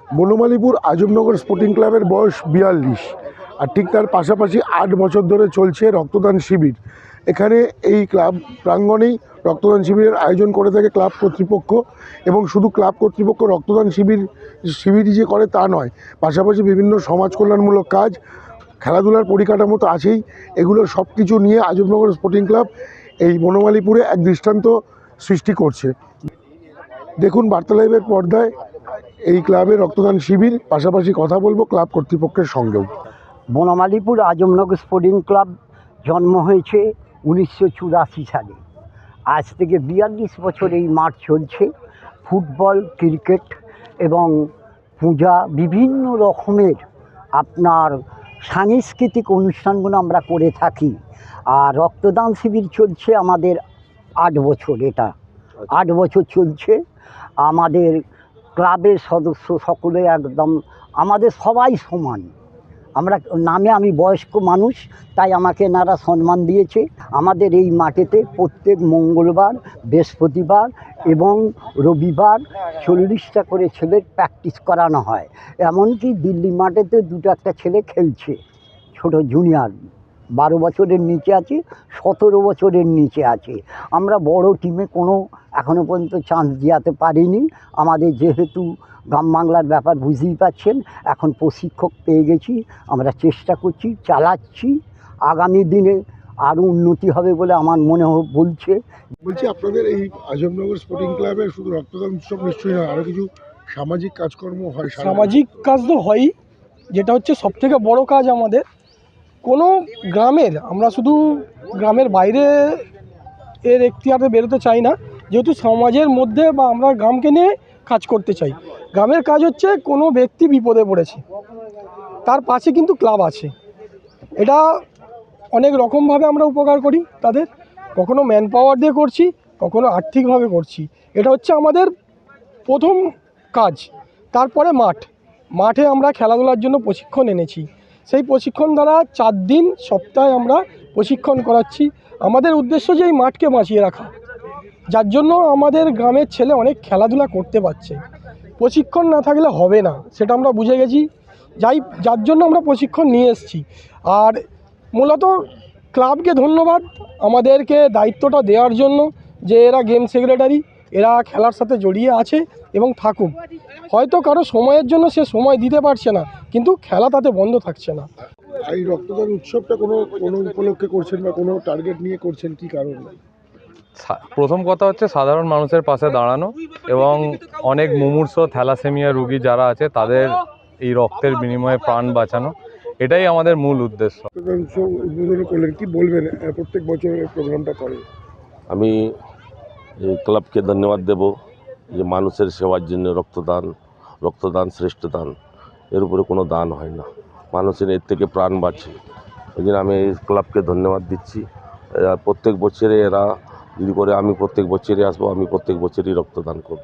Banamalipur Azamnagar sporting ক্লাবের বয়স 42, আর ঠিক তার পাশাপাশি 8 বছর ধরে চলছে রক্তদান শিবির। এখানে এই ক্লাব প্রাঙ্গণেই রক্তদান শিবিরের আয়োজন করে থাকে ক্লাব কর্তৃপক্ষ, এবং শুধু ক্লাব কর্তৃপক্ষ রক্তদান শিবিরই যে করে তা নয়, পাশাপাশি বিভিন্ন সমাজ কল্যাণমূলক কাজ, খেলাধুলার পরিকাঠামো তো আছেই। এগুলো সব কিছু নিয়ে আজমনগর স্পোর্টিং ক্লাব এই বনমালীপুরে এক দৃষ্টান্ত সৃষ্টি করছে। দেখুন বার্তা লাইভের পর্দায় এই ক্লাবের রক্তদান শিবির, পাশাপাশি কথা বলবো ক্লাব কর্তৃপক্ষের সঙ্গেও। বনমালীপুর আজমনগর স্পোর্টিং ক্লাব জন্ম হয়েছে 1984 সালে। আজ থেকে 42 বছর এই মাঠ চলছে। ফুটবল, ক্রিকেট এবং পূজা, বিভিন্ন রকমের আপনার সাংস্কৃতিক অনুষ্ঠানগুলো আমরা করে থাকি। আর রক্তদান শিবির চলছে আমাদের 8 বছর, এটা 8 বছর চলছে। আমাদের ক্লাবের সদস্য সকলে একদম আমাদের সবাই সমান। আমরা নামে আমি বয়স্ক মানুষ, তাই আমাকে এনারা সম্মান দিয়েছে। আমাদের এই মাঠেতে প্রত্যেক মঙ্গলবার, বৃহস্পতিবার এবং রবিবার 40টা করে ছেলের প্র্যাকটিস করানো হয়। এমনকি দিল্লি মাঠেতে 2-1 ছেলে খেলছে, ছোট জুনিয়র, 12 বছরের নিচে আছে, 17 বছরের নিচে আছে। আমরা বড় টিমে কোনো এখনও পর্যন্ত চান্স দিতে পারিনি। আমাদের যেহেতু গ্রাম বাংলার ব্যাপার বুঝতেই পারছেন, এখন প্রশিক্ষক পেয়ে গেছি, আমরা চেষ্টা করছি, চালাচ্ছি। আগামী দিনে আরও উন্নতি হবে বলে আমার মনে বলছে। বলছি, আপনাদের এই আজমনগর স্পোর্টিং ক্লাবের শুধু রক্তদান উৎসব নিশ্চয়ই নয়, আরও কিছু সামাজিক কাজকর্ম হয়? সামাজিক কাজ তো হয়ই, যেটা হচ্ছে সবথেকে বড় কাজ আমাদের। কোনো গ্রামের, আমরা শুধু গ্রামের বাইরে এর এখতিয়ারে বেরোতে চাই না, যেহেতু সমাজের মধ্যে বা আমরা গ্রামকে নিয়ে কাজ করতে চাই। গ্রামের কাজ হচ্ছে কোনো ব্যক্তি বিপদে পড়েছে, তার পাশে কিন্তু ক্লাব আছে। এটা অনেক রকমভাবে আমরা উপকার করি তাদের, কখনো ম্যান পাওয়ার দিয়ে করছি, কখনো আর্থিকভাবে করছি। এটা হচ্ছে আমাদের প্রথম কাজ। তারপরে মাঠে আমরা খেলাধুলার জন্য প্রশিক্ষণ এনেছি। সেই প্রশিক্ষণ দ্বারা 4 দিন সপ্তাহে আমরা প্রশিক্ষণ করাচ্ছি। আমাদের উদ্দেশ্য যে এই মাঠকে বাঁচিয়ে রাখা, যার জন্য আমাদের গ্রামের ছেলে অনেক খেলাধুলা করতে পারছে। প্রশিক্ষণ না থাকলে হবে না, সেটা আমরা বুঝে গেছি, যার জন্য আমরা প্রশিক্ষণ নিয়ে এসেছি। আর মূলত ক্লাবকে ধন্যবাদ আমাদেরকে দায়িত্বটা দেওয়ার জন্য, যে এরা গেম সেক্রেটারি, এরা খেলার সাথে জড়িয়ে আছে এবং থাকুক। হয়তো কারো সময়ের জন্য সে সময় দিতে পারছে না, কিন্তু খেলা তাতে বন্ধ থাকছে না। এই রক্তদান উৎসবটা কোনো উপলক্ষে করছেন বা কোনো টার্গেট নিয়ে করছেন, কি কারণ? প্রথম কথা হচ্ছে সাধারণ মানুষের পাশে দাঁড়ানো, এবং অনেক মুমূর্ষ থ্যালাসেমিয়া রোগী যারা আছে তাদের এই রক্তের বিনিময়ে প্রাণ বাঁচানো, এটাই আমাদের মূল উদ্দেশ্য। রক্তদান উৎসব উদ্বোধন করলেন, কি বলবেন? প্রত্যেক বছর এই প্রোগ্রামটা করে। আমি এই ক্লাবকে ধন্যবাদ দেব যে মানুষের সেবার জন্য রক্তদান শ্রেষ্ঠ দান, এর উপরে কোনো দান হয় না, মানুষের এর থেকে প্রাণ বাঁচে। ওই জন্য আমি এই ক্লাবকে ধন্যবাদ দিচ্ছি। প্রত্যেক বছরে এরা যদি করে, আমি প্রত্যেক বছরই আসবো, আমি প্রত্যেক বছরই রক্তদান করব।